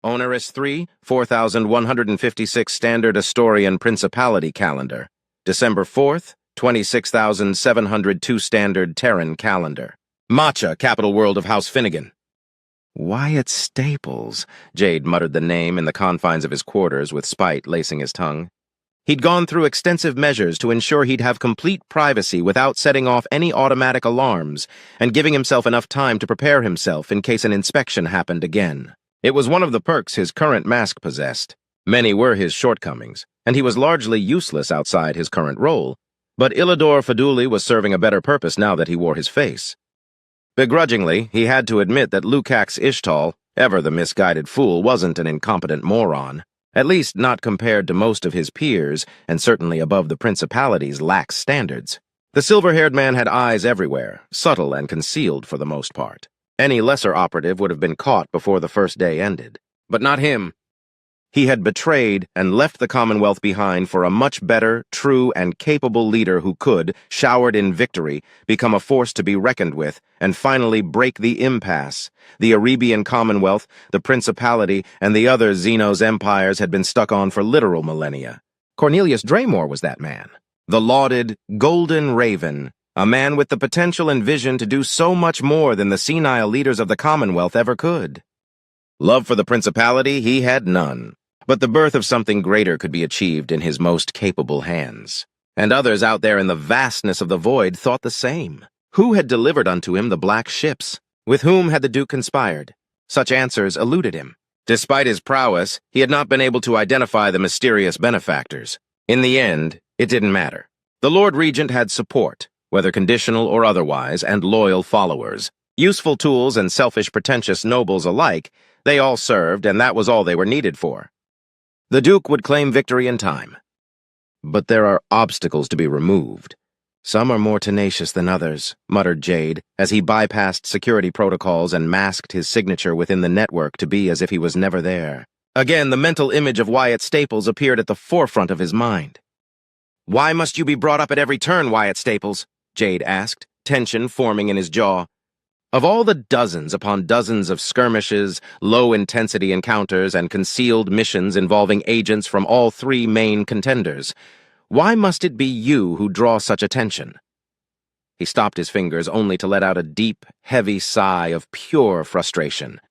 Onerous 3, 4156 Standard Astorian Principality Calendar. December 4th, 26702 Standard Terran Calendar. Matcha, capital world of House Finnegan. Wyatt Staples, Jade muttered the name in the confines of his quarters with spite lacing his tongue. He'd gone through extensive measures to ensure he'd have complete privacy without setting off any automatic alarms and giving himself enough time to prepare himself in case an inspection happened again. It was one of the perks his current mask possessed. Many were his shortcomings, and he was largely useless outside his current role, but Illidor Faduli was serving a better purpose now that he wore his face. Begrudgingly, he had to admit that Lukacs Ishtal, ever the misguided fool, wasn't an incompetent moron, at least not compared to most of his peers, and certainly above the Principality's lax standards. The silver-haired man had eyes everywhere, subtle and concealed for the most part. Any lesser operative would have been caught before the first day ended. But not him. He had betrayed and left the Commonwealth behind for a much better, true, and capable leader who could, showered in victory, become a force to be reckoned with and finally break the impasse. The Arabian Commonwealth, the Principality, and the other Xenos empires had been stuck on for literal millennia. Cornelius Draymore was that man. The lauded Golden Raven, a man with the potential and vision to do so much more than the senile leaders of the Commonwealth ever could. Love for the Principality he had none. But the birth of something greater could be achieved in his most capable hands. And others out there in the vastness of the void thought the same. Who had delivered unto him the black ships? With whom had the Duke conspired? Such answers eluded him. Despite his prowess, he had not been able to identify the mysterious benefactors. In the end, it didn't matter. The Lord Regent had support, whether conditional or otherwise, and loyal followers. Useful tools and selfish pretentious nobles alike, they all served, and that was all they were needed for. The Duke would claim victory in time. But there are obstacles to be removed. Some are more tenacious than others, muttered Jade, as he bypassed security protocols and masked his signature within the network to be as if he was never there. Again, the mental image of Wyatt Staples appeared at the forefront of his mind. "Why must you be brought up at every turn, Wyatt Staples?" Jade asked, tension forming in his jaw. Of all the dozens upon dozens of skirmishes, low-intensity encounters, and concealed missions involving agents from all three main contenders, why must it be you who draw such attention? He stopped his fingers only to let out a deep, heavy sigh of pure frustration.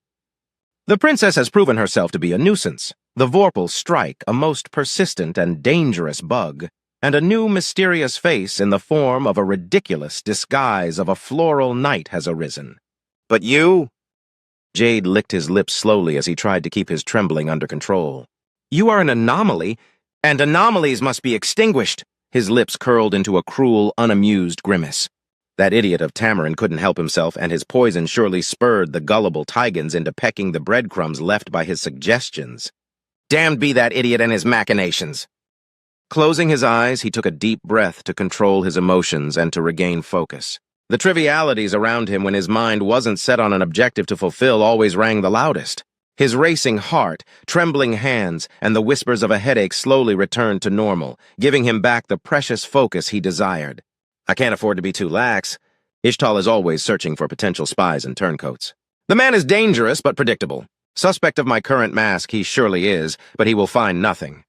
The princess has proven herself to be a nuisance, the Vorpal strike a most persistent and dangerous bug, and a new mysterious face in the form of a ridiculous disguise of a floral knight has arisen. But you? Jade licked his lips slowly as he tried to keep his trembling under control. You are an anomaly, and anomalies must be extinguished. His lips curled into a cruel, unamused grimace. That idiot of Tamarin couldn't help himself, and his poison surely spurred the gullible Tigans into pecking the breadcrumbs left by his suggestions. Damned be that idiot and his machinations. Closing his eyes, he took a deep breath to control his emotions and to regain focus. The trivialities around him when his mind wasn't set on an objective to fulfill always rang the loudest. His racing heart, trembling hands, and the whispers of a headache slowly returned to normal, giving him back the precious focus he desired. I can't afford to be too lax. Ishtal is always searching for potential spies and turncoats. The man is dangerous but predictable. Suspect of my current mask he surely is, but he will find nothing.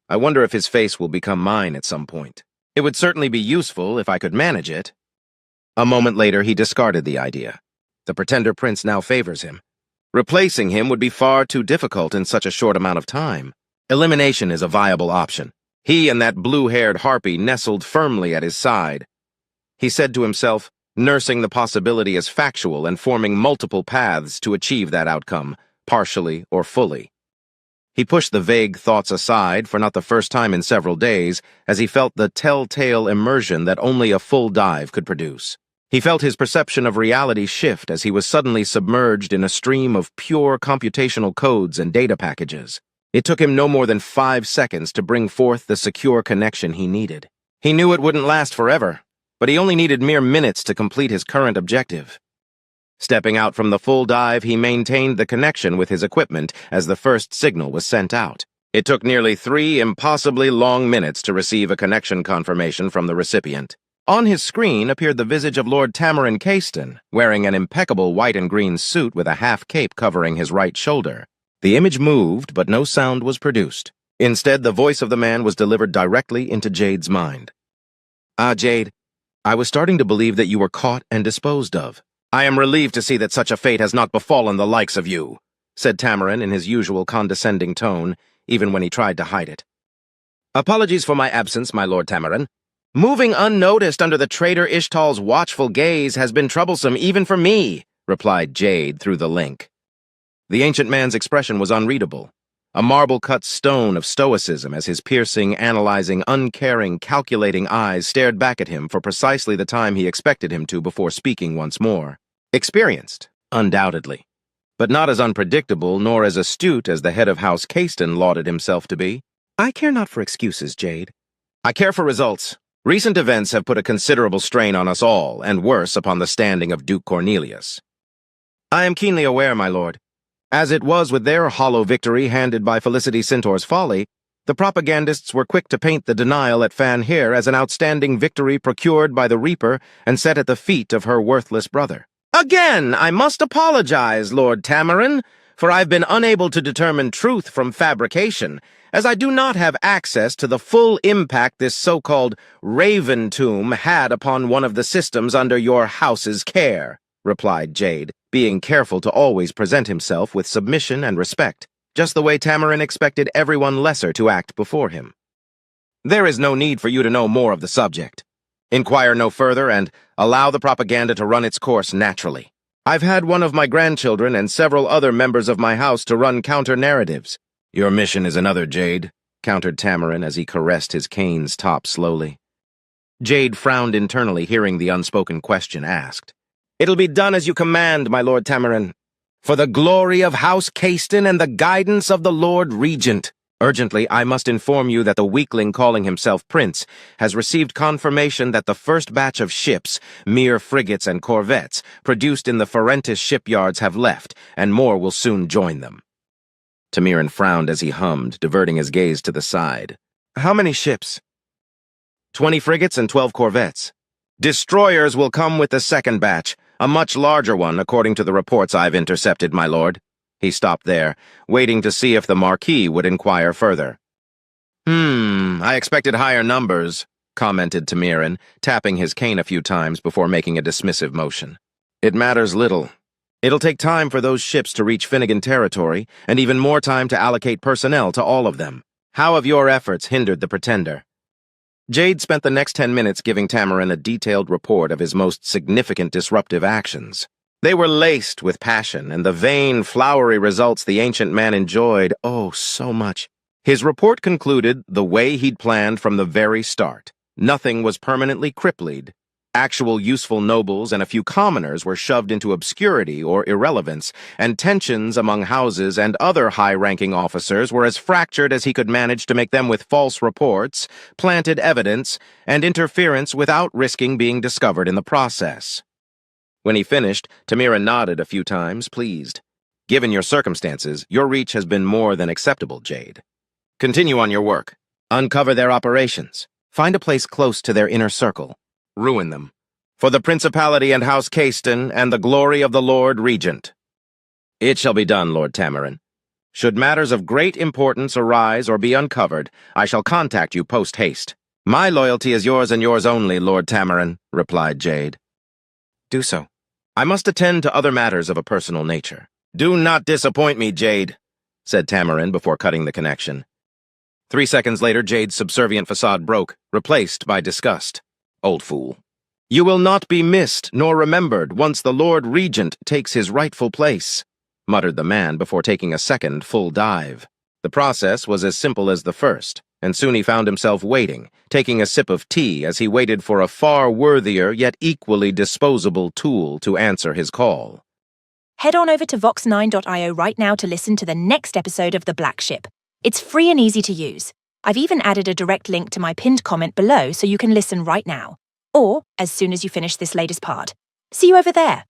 I wonder if his face will become mine at some point. It would certainly be useful if I could manage it. A moment later, he discarded the idea. The Pretender Prince now favors him. Replacing him would be far too difficult in such a short amount of time. Elimination is a viable option. He and that blue-haired harpy nestled firmly at his side. He said to himself, nursing the possibility as factual and forming multiple paths to achieve that outcome, partially or fully. He pushed the vague thoughts aside for not the first time in several days as he felt the telltale immersion that only a full dive could produce. He felt his perception of reality shift as he was suddenly submerged in a stream of pure computational codes and data packages. It took him no more than 5 seconds to bring forth the secure connection he needed. He knew it wouldn't last forever, but he only needed mere minutes to complete his current objective. Stepping out from the full dive, he maintained the connection with his equipment as the first signal was sent out. It took nearly 3 impossibly long minutes to receive a connection confirmation from the recipient. On his screen appeared the visage of Lord Tamarin Caiston, wearing an impeccable white and green suit with a half-cape covering his right shoulder. The image moved, but no sound was produced. Instead, the voice of the man was delivered directly into Jade's mind. "Ah, Jade, I was starting to believe that you were caught and disposed of. I am relieved to see that such a fate has not befallen the likes of you," said Tamarin in his usual condescending tone, even when he tried to hide it. "Apologies for my absence, my Lord Tamarin. Moving unnoticed under the traitor Ishtal's watchful gaze has been troublesome even for me," replied Jade through the link. The ancient man's expression was unreadable, a marble-cut stone of stoicism as his piercing, analyzing, uncaring, calculating eyes stared back at him for precisely the time he expected him to before speaking once more. Experienced, undoubtedly, but not as unpredictable nor as astute as the head of House Cayston lauded himself to be. "I care not for excuses, Jade. I care for results. Recent events have put a considerable strain on us all, and worse upon the standing of Duke Cornelius. I am keenly aware, my lord. As it was with their hollow victory handed by Felicity Centaur's folly, the propagandists were quick to paint the denial at Fan Hir as an outstanding victory procured by the Reaper and set at the feet of her worthless brother. Again, I must apologize, Lord Tamarin, for I've been unable to determine truth from fabrication, as I do not have access to the full impact this so-called Raven Tomb had upon one of the systems under your house's care," replied Jade, being careful to always present himself with submission and respect, just the way Tamarin expected everyone lesser to act before him. "There is no need for you to know more of the subject. Inquire no further and allow the propaganda to run its course naturally. I've had one of my grandchildren and several other members of my house to run counter-narratives." "Your mission is another, Jade," countered Tamarin as he caressed his cane's top slowly. Jade frowned internally, hearing the unspoken question asked. "It'll be done as you command, my Lord Tamarin. For the glory of House Cayston and the guidance of the Lord Regent. Urgently, I must inform you that the weakling calling himself Prince has received confirmation that the first batch of ships, mere frigates and corvettes, produced in the Ferentis shipyards have left, and more will soon join them." Tamirin frowned as he hummed, diverting his gaze to the side. "How many ships?" 20 frigates and 12 corvettes. Destroyers will come with the second batch, a much larger one, according to the reports I've intercepted, my lord." He stopped there, waiting to see if the Marquis would inquire further. I expected higher numbers," commented Tamirin, tapping his cane a few times before making a dismissive motion. "It matters little. It'll take time for those ships to reach Finnegan territory, and even more time to allocate personnel to all of them. How have your efforts hindered the Pretender?" Jade spent the next 10 minutes giving Tamarin a detailed report of his most significant disruptive actions. They were laced with passion, and the vain, flowery results the ancient man enjoyed, oh, so much. His report concluded the way he'd planned from the very start. Nothing was permanently crippled. Actual useful nobles and a few commoners were shoved into obscurity or irrelevance, and tensions among houses and other high-ranking officers were as fractured as he could manage to make them with false reports, planted evidence, and interference without risking being discovered in the process. When he finished, Tamirin nodded a few times, pleased. "Given your circumstances, your reach has been more than acceptable, Jade. Continue on your work. Uncover their operations. Find a place close to their inner circle. Ruin them. For the Principality and House Cayston and the glory of the Lord Regent." "It shall be done, Lord Tamarin. Should matters of great importance arise or be uncovered, I shall contact you post-haste." "My loyalty is yours and yours only, Lord Tamarin," replied Jade. "Do so. I must attend to other matters of a personal nature." "Do not disappoint me, Jade," said Tamarin before cutting the connection. 3 seconds later, Jade's subservient facade broke, replaced by disgust. "Old fool. You will not be missed nor remembered once the Lord Regent takes his rightful place," muttered the man before taking a second full dive. The process was as simple as the first, and soon he found himself waiting, taking a sip of tea as he waited for a far worthier yet equally disposable tool to answer his call. Head on over to vox9.io right now to listen to the next episode of The Black Ship. It's free and easy to use. I've even added a direct link to my pinned comment below so you can listen right now, or as soon as you finish this latest part. See you over there.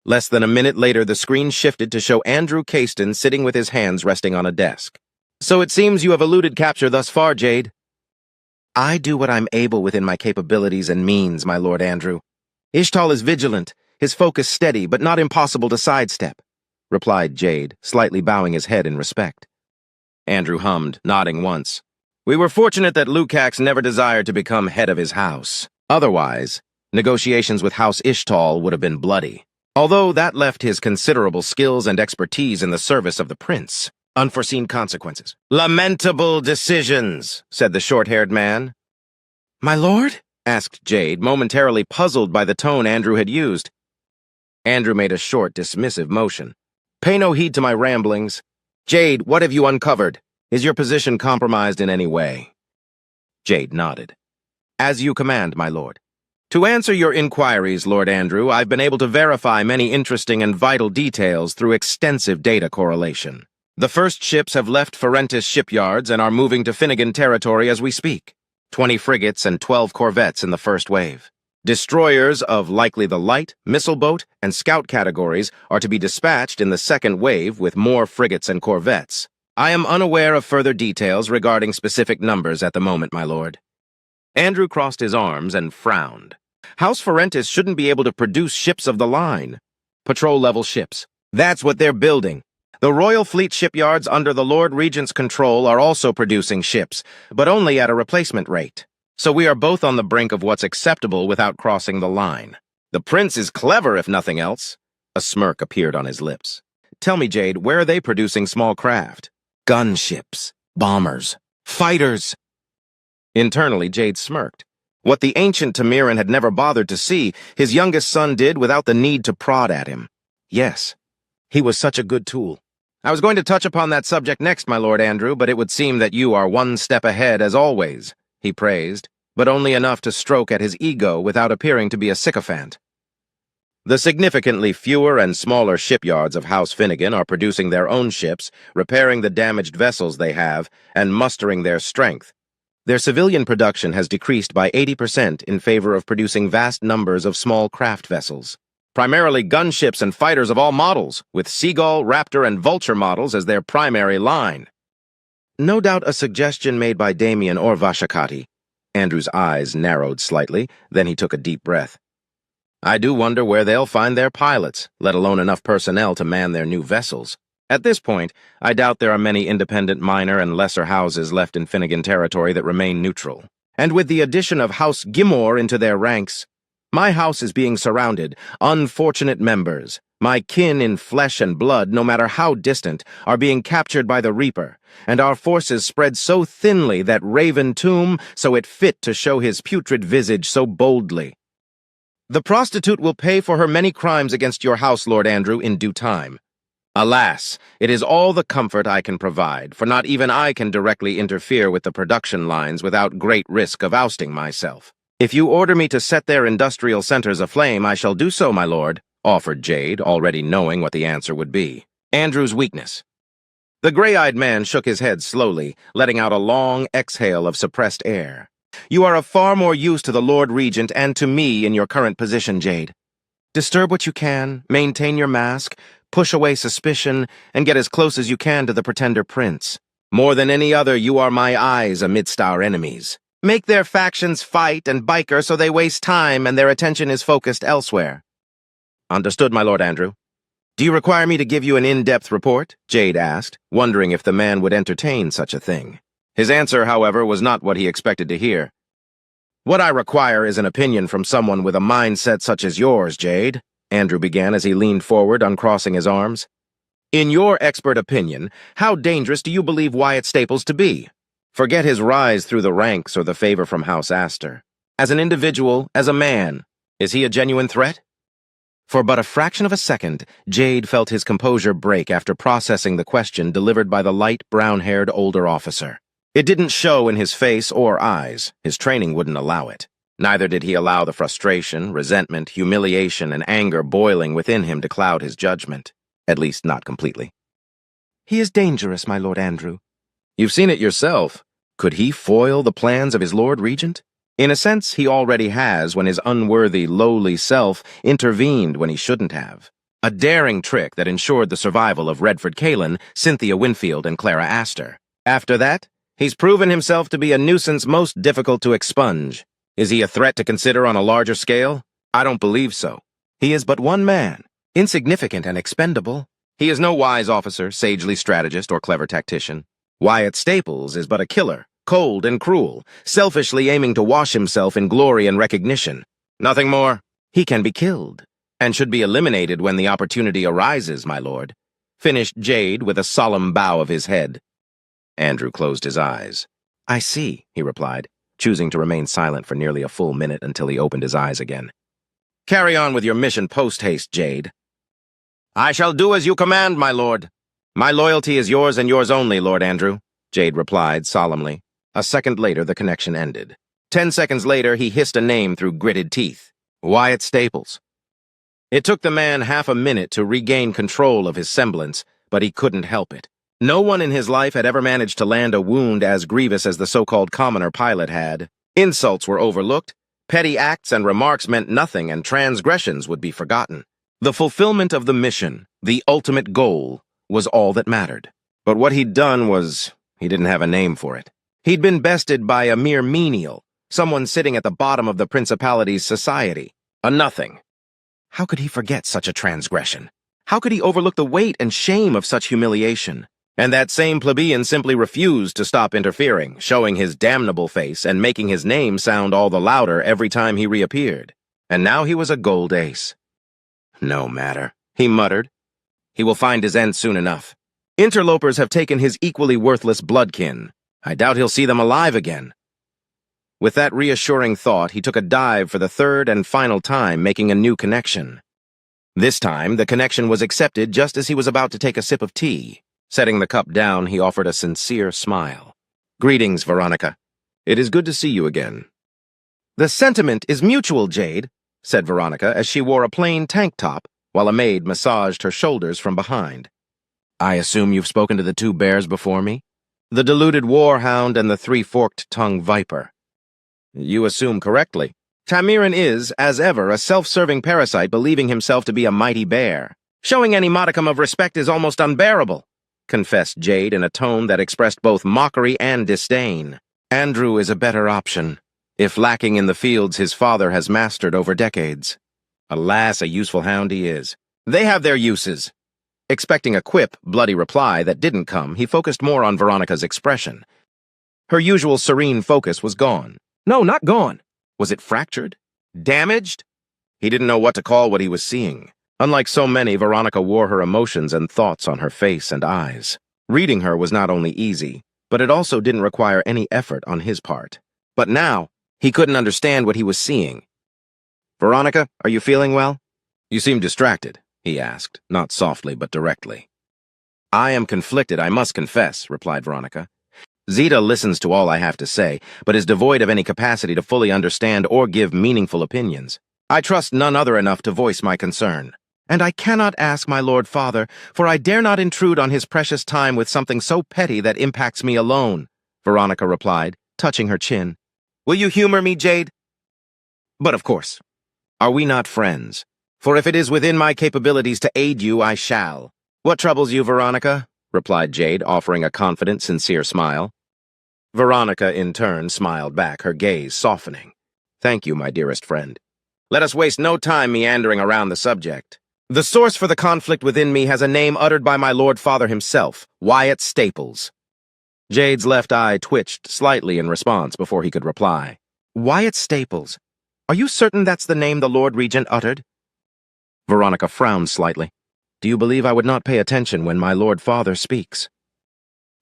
Less than a minute later, the screen shifted to show Andrew Cayston sitting with his hands resting on a desk. "So it seems you have eluded capture thus far, Jade." "I do what I'm able within my capabilities and means, my Lord Andrew. Ishtal is vigilant, his focus steady, but not impossible to sidestep. replied Jade, slightly bowing his head in respect. Andrew hummed, nodding once. We were fortunate that Lukacs never desired to become head of his house. Otherwise, negotiations with House Ishtal would have been bloody. Although that left his considerable skills and expertise in the service of the prince. Unforeseen consequences. Lamentable decisions, said the short-haired man. My lord? Asked Jade, momentarily puzzled by the tone Andrew had used. Andrew made a short, dismissive motion. Pay no heed to my ramblings. Jade, what have you uncovered? Is your position compromised in any way? Jade nodded. As you command, my lord. To answer your inquiries, Lord Andrew, I've been able to verify many interesting and vital details through extensive data correlation. The first ships have left Ferentis shipyards and are moving to Finnegan territory as we speak. 20 frigates and 12 corvettes in the first wave. Destroyers of likely the light, missile boat, and scout categories are to be dispatched in the second wave with more frigates and corvettes. I am unaware of further details regarding specific numbers at the moment, my lord. Andrew crossed his arms and frowned. House Ferentis shouldn't be able to produce ships of the line. Patrol-level ships. That's what they're building. The Royal Fleet shipyards under the Lord Regent's control are also producing ships, but only at a replacement rate. So we are both on the brink of what's acceptable without crossing the line. The prince is clever, if nothing else. A smirk appeared on his lips. Tell me, Jade, where are they producing small craft? Gunships, bombers, fighters. Internally, Jade smirked. What the ancient Tamiran had never bothered to see, his youngest son did without the need to prod at him. Yes, he was such a good tool. I was going to touch upon that subject next, my Lord Andrew, but it would seem that you are one step ahead as always, he praised, but only enough to stroke at his ego without appearing to be a sycophant. The significantly fewer and smaller shipyards of House Finnegan are producing their own ships, repairing the damaged vessels they have, and mustering their strength. Their civilian production has decreased by 80% in favor of producing vast numbers of small craft vessels. Primarily gunships and fighters of all models, with Seagull, Raptor, and Vulture models as their primary line. No doubt a suggestion made by Damien or Vashakati. Andrew's eyes narrowed slightly, then he took a deep breath. I do wonder where they'll find their pilots, let alone enough personnel to man their new vessels. At this point, I doubt there are many independent minor and lesser houses left in Finnegan territory that remain neutral. And with the addition of House Gimor into their ranks, my house is being surrounded. Unfortunate members, my kin in flesh and blood, no matter how distant, are being captured by the Reaper, and our forces spread so thinly that Raven Tomb so it fit to show his putrid visage so boldly. The prostitute will pay for her many crimes against your house, Lord Andrew, in due time. Alas, it is all the comfort I can provide, for not even I can directly interfere with the production lines without great risk of ousting myself. If you order me to set their industrial centers aflame, I shall do so, my lord, offered Jade, already knowing what the answer would be. Andrew's weakness. The gray-eyed man shook his head slowly, letting out a long exhale of suppressed air. You are of far more use to the Lord Regent and to me in your current position, Jade. Disturb what you can, maintain your mask, push away suspicion, and get as close as you can to the pretender prince. More than any other, you are my eyes amidst our enemies. Make their factions fight and bicker so they waste time and their attention is focused elsewhere. Understood, my Lord Andrew. Do you require me to give you an in-depth report? Jade asked, wondering if the man would entertain such a thing. His answer, however, was not what he expected to hear. What I require is an opinion from someone with a mindset such as yours, Jade, Andrew began as he leaned forward, uncrossing his arms. In your expert opinion, how dangerous do you believe Wyatt Staples to be? Forget his rise through the ranks or the favor from House Astor. As an individual, as a man, is he a genuine threat? For but a fraction of a second, Jade felt his composure break after processing the question delivered by the light, brown-haired older officer. It didn't show in his face or eyes. His training wouldn't allow it. Neither did he allow the frustration, resentment, humiliation, and anger boiling within him to cloud his judgment. At least not completely. He is dangerous, my Lord Andrew. You've seen it yourself. Could he foil the plans of his Lord Regent? In a sense, he already has when his unworthy, lowly self intervened when he shouldn't have. A daring trick that ensured the survival of Redford Kalin, Cynthia Winfield, and Clara Astor. After that, he's proven himself to be a nuisance most difficult to expunge. Is he a threat to consider on a larger scale? I don't believe so. He is but one man, insignificant and expendable. He is no wise officer, sagely strategist, or clever tactician. Wyatt Staples is but a killer, cold and cruel, selfishly aiming to wash himself in glory and recognition. Nothing more. He can be killed, and should be eliminated when the opportunity arises, my lord," finished Jade with a solemn bow of his head. Andrew closed his eyes. "I see," he replied, choosing to remain silent for nearly a full minute until he opened his eyes again. "Carry on with your mission post-haste, Jade." "I shall do as you command, my lord." "My loyalty is yours and yours only, Lord Andrew," Jade replied solemnly. A second later, the connection ended. 10 seconds later, he hissed a name through gritted teeth. Wyatt Staples. It took the man half a minute to regain control of his semblance, but he couldn't help it. No one in his life had ever managed to land a wound as grievous as the so-called commoner pilot had. Insults were overlooked, petty acts and remarks meant nothing, and transgressions would be forgotten. The fulfillment of the mission, the ultimate goal, was all that mattered. But what he'd done was, he didn't have a name for it. He'd been bested by a mere menial, someone sitting at the bottom of the Principality's society, a nothing. How could he forget such a transgression? How could he overlook the weight and shame of such humiliation? And that same plebeian simply refused to stop interfering, showing his damnable face and making his name sound all the louder every time he reappeared. And now he was a gold ace. "No matter," he muttered. "He will find his end soon enough. Interlopers have taken his equally worthless bloodkin. I doubt he'll see them alive again." With that reassuring thought, he took a dive for the third and final time, making a new connection. This time, the connection was accepted just as he was about to take a sip of tea. Setting the cup down, he offered a sincere smile. "Greetings, Veronica. It is good to see you again." "The sentiment is mutual, Jade," said Veronica as she wore a plain tank top while a maid massaged her shoulders from behind. "I assume you've spoken to the two bears before me? The deluded warhound and the three-forked-tongued viper." "You assume correctly. Tamirin is, as ever, a self-serving parasite believing himself to be a mighty bear. Showing any modicum of respect is almost unbearable," confessed Jade in a tone that expressed both mockery and disdain. "Andrew is a better option, if lacking in the fields his father has mastered over decades. Alas, a useful hound he is. They have their uses." Expecting a quip, bloody reply that didn't come, he focused more on Veronica's expression. Her usual serene focus was gone. No, not gone. Was it fractured? Damaged? He didn't know what to call what he was seeing. Unlike so many, Veronica wore her emotions and thoughts on her face and eyes. Reading her was not only easy, but it also didn't require any effort on his part. But now, he couldn't understand what he was seeing. "Veronica, are you feeling well?" "You seem distracted," he asked, not softly but directly. "I am conflicted, I must confess," replied Veronica. "Zeta listens to all I have to say, but is devoid of any capacity to fully understand or give meaningful opinions. I trust none other enough to voice my concern. And I cannot ask my Lord Father, for I dare not intrude on his precious time with something so petty that impacts me alone," Veronica replied, touching her chin. "Will you humor me, Jade?" "But of course. Are we not friends? For if it is within my capabilities to aid you, I shall." "What troubles you, Veronica?" replied Jade, offering a confident, sincere smile. Veronica, in turn, smiled back, her gaze softening. "Thank you, my dearest friend. Let us waste no time meandering around the subject. The source for the conflict within me has a name uttered by my Lord Father himself, Wyatt Staples." Jade's left eye twitched slightly in response before he could reply. "Wyatt Staples. Are you certain that's the name the Lord Regent uttered?" Veronica frowned slightly. "Do you believe I would not pay attention when my Lord Father speaks?"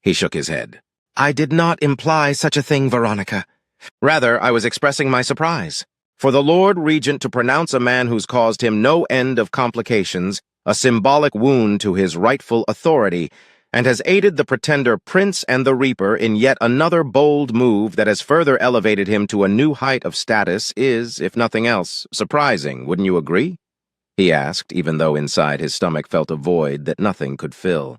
He shook his head. "I did not imply such a thing, Veronica. Rather, I was expressing my surprise. For the Lord Regent to pronounce a man who's caused him no end of complications a symbolic wound to his rightful authority, and has aided the pretender Prince and the Reaper in yet another bold move that has further elevated him to a new height of status is, if nothing else, surprising, wouldn't you agree?" he asked, even though inside his stomach felt a void that nothing could fill.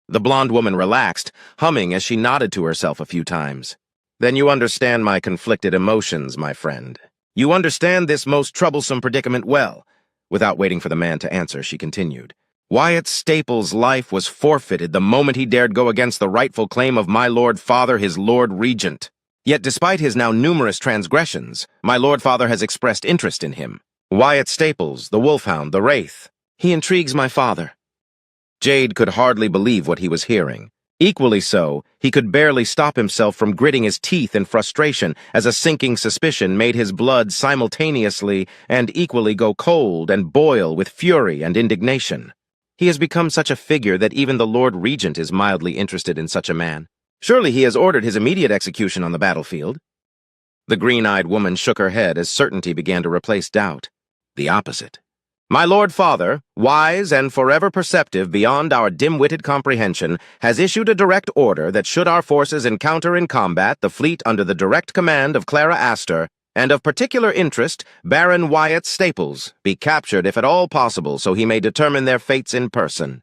The blonde woman relaxed, humming as she nodded to herself a few times. "Then you understand my conflicted emotions, my friend. You understand this most troublesome predicament well." Without waiting for the man to answer, she continued. "Wyatt Staples' life was forfeited the moment he dared go against the rightful claim of my Lord Father, his Lord Regent. Yet despite his now numerous transgressions, my Lord Father has expressed interest in him. Wyatt Staples, the wolfhound, the wraith. He intrigues my father." Jade could hardly believe what he was hearing. Equally so, he could barely stop himself from gritting his teeth in frustration as a sinking suspicion made his blood simultaneously and equally go cold and boil with fury and indignation. He has become such a figure that even the Lord Regent is mildly interested in such a man. Surely he has ordered his immediate execution on the battlefield. The green-eyed woman shook her head as certainty began to replace doubt. The opposite. My Lord Father, wise and forever perceptive beyond our dim-witted comprehension, has issued a direct order that should our forces encounter in combat the fleet under the direct command of Clara Astor, and of particular interest, Baron Wyatt Staples, be captured if at all possible so he may determine their fates in person.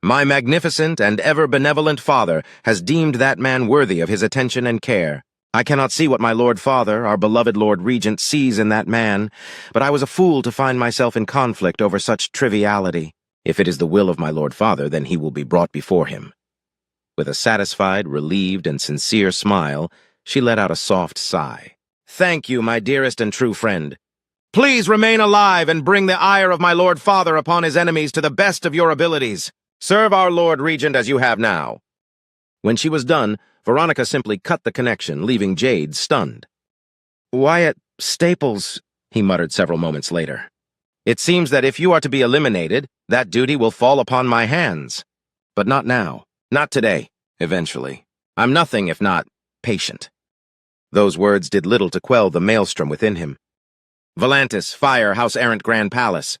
My magnificent and ever-benevolent father has deemed that man worthy of his attention and care. I cannot see what my Lord Father, our beloved Lord Regent, sees in that man, but I was a fool to find myself in conflict over such triviality. If it is the will of my Lord Father, then he will be brought before him. With a satisfied, relieved, and sincere smile, she let out a soft sigh. Thank you, my dearest and true friend. Please remain alive and bring the ire of my Lord Father upon his enemies to the best of your abilities. Serve our Lord Regent as you have now. When she was done, Veronica simply cut the connection, leaving Jade stunned. Wyatt Staples, he muttered several moments later. It seems that if you are to be eliminated, that duty will fall upon my hands. But not now. Not today. Eventually. I'm nothing if not patient. Those words did little to quell the maelstrom within him. Volantis, fire, House Errant Grand Palace.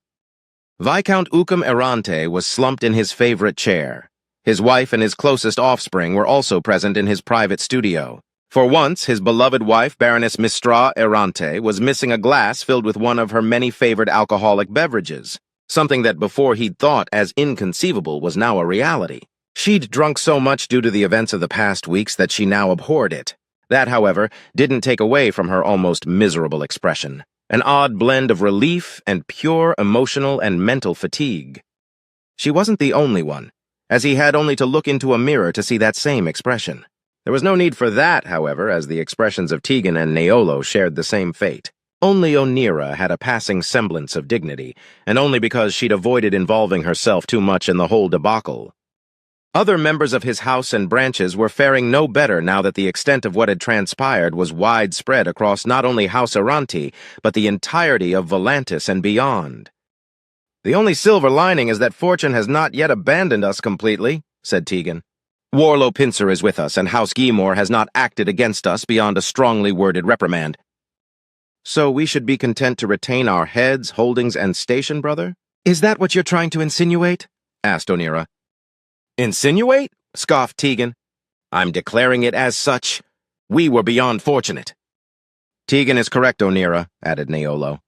Viscount Ucum Errante was slumped in his favorite chair. His wife and his closest offspring were also present in his private studio. For once, his beloved wife, Baroness Mistra Errante, was missing a glass filled with one of her many favored alcoholic beverages, something that before he'd thought as inconceivable was now a reality. She'd drunk so much due to the events of the past weeks that she now abhorred it. That, however, didn't take away from her almost miserable expression, an odd blend of relief and pure emotional and mental fatigue. She wasn't the only one, as he had only to look into a mirror to see that same expression. There was no need for that, however, as the expressions of Tegan and Neolo shared the same fate. Only Onira had a passing semblance of dignity, and only because she'd avoided involving herself too much in the whole debacle. Other members of his house and branches were faring no better now that the extent of what had transpired was widespread across not only House Erranti, but the entirety of Volantis and beyond. The only silver lining is that fortune has not yet abandoned us completely, said Tegan. Warlow Pincer is with us, and House Guimore has not acted against us beyond a strongly worded reprimand. So we should be content to retain our heads, holdings, and station, brother? Is that what you're trying to insinuate? Asked Onira. Insinuate? Scoffed Tegan. I'm declaring it as such. We were beyond fortunate. Tegan is correct, Onira, added Neolo.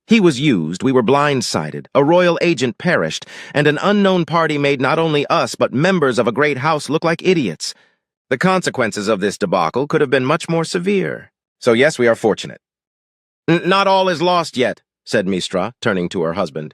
He was used, we were blindsided, a royal agent perished, and an unknown party made not only us but members of a great house look like idiots. The consequences of this debacle could have been much more severe. So yes, we are fortunate. Not all is lost yet, said Mistra, turning to her husband.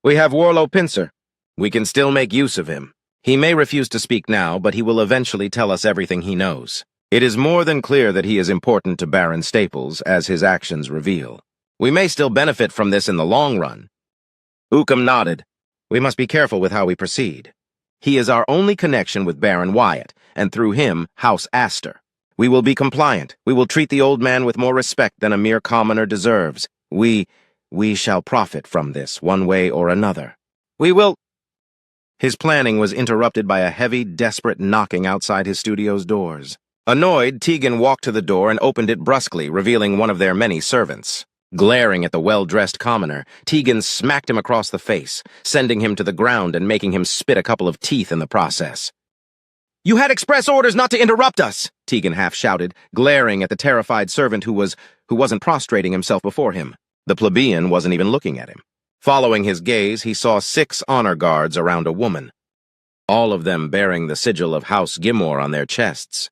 We have Warlow Pincer. We can still make use of him. He may refuse to speak now, but he will eventually tell us everything he knows. It is more than clear that he is important to Baron Staples, as his actions reveal. We may still benefit from this in the long run. Ucum nodded. We must be careful with how we proceed. He is our only connection with Baron Wyatt, and through him, House Astor. We will be compliant. We will treat the old man with more respect than a mere commoner deserves. We shall profit from this, one way or another. We will— His planning was interrupted by a heavy, desperate knocking outside his studio's doors. Annoyed, Tegan walked to the door and opened it brusquely, revealing one of their many servants. Glaring at the well-dressed commoner, Tegan smacked him across the face, sending him to the ground and making him spit a couple of teeth in the process. You had express orders not to interrupt us, Tegan half shouted, glaring at the terrified servant who wasn't prostrating himself before him. The plebeian wasn't even looking at him. Following his gaze, he saw 6 honor guards around a woman, all of them bearing the sigil of House Guimore on their chests.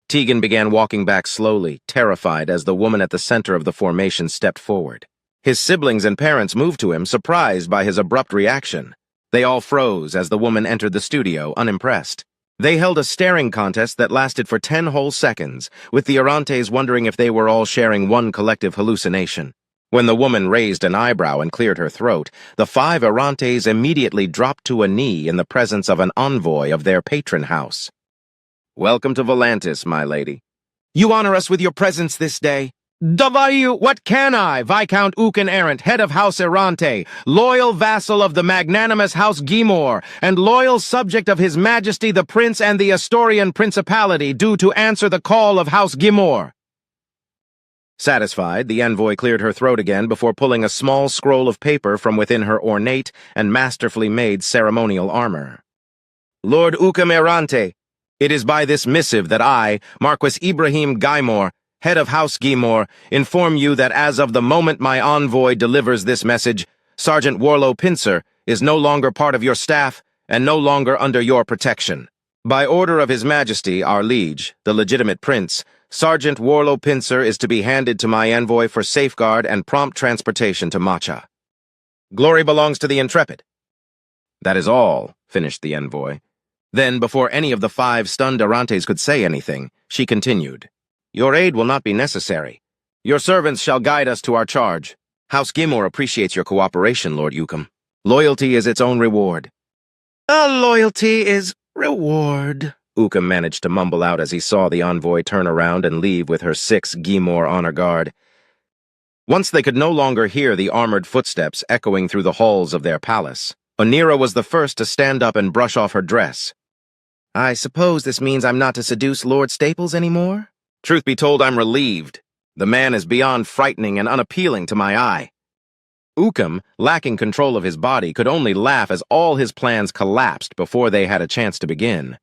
Tegan began walking back slowly, terrified as the woman at the center of the formation stepped forward. His siblings and parents moved to him, surprised by his abrupt reaction. They all froze as the woman entered the studio, unimpressed. They held a staring contest that lasted for 10 whole seconds, with the Errantes wondering if they were all sharing one collective hallucination. When the woman raised an eyebrow and cleared her throat, the 5 Errantes immediately dropped to a knee in the presence of an envoy of their patron house. "Welcome to Volantis, my lady. You honor us with your presence this day. Davayu, what can I, Viscount Uken Errant, head of House Errante, loyal vassal of the magnanimous House Gimor, and loyal subject of His Majesty the Prince and the Asturian Principality, do to answer the call of House Gimor?" Satisfied, the envoy cleared her throat again before pulling a small scroll of paper from within her ornate and masterfully made ceremonial armor. "Lord Uken Errante, it is by this missive that I, Marquis Ibrahim Gaimor, head of House Gimor, inform you that as of the moment my envoy delivers this message, Sergeant Warlow Pincer is no longer part of your staff and no longer under your protection. By order of His Majesty, our liege, the legitimate prince, Sergeant Warlow Pincer is to be handed to my envoy for safeguard and prompt transportation to Macha. Glory belongs to the intrepid." "That is all," finished the envoy. Then, before any of the 5 stunned Errantes could say anything, she continued, "Your aid will not be necessary. Your servants shall guide us to our charge. House Gimor appreciates your cooperation, Lord Ukem. Loyalty is its own reward." "Loyalty is reward," Ukem managed to mumble out as he saw the envoy turn around and leave with her 6 Gimor honor guard. Once they could no longer hear the armored footsteps echoing through the halls of their palace, Onira was the first to stand up and brush off her dress. "I suppose this means I'm not to seduce Lord Staples anymore? Truth be told, I'm relieved. The man is beyond frightening and unappealing to my eye." Ukem, lacking control of his body, could only laugh as all his plans collapsed before they had a chance to begin.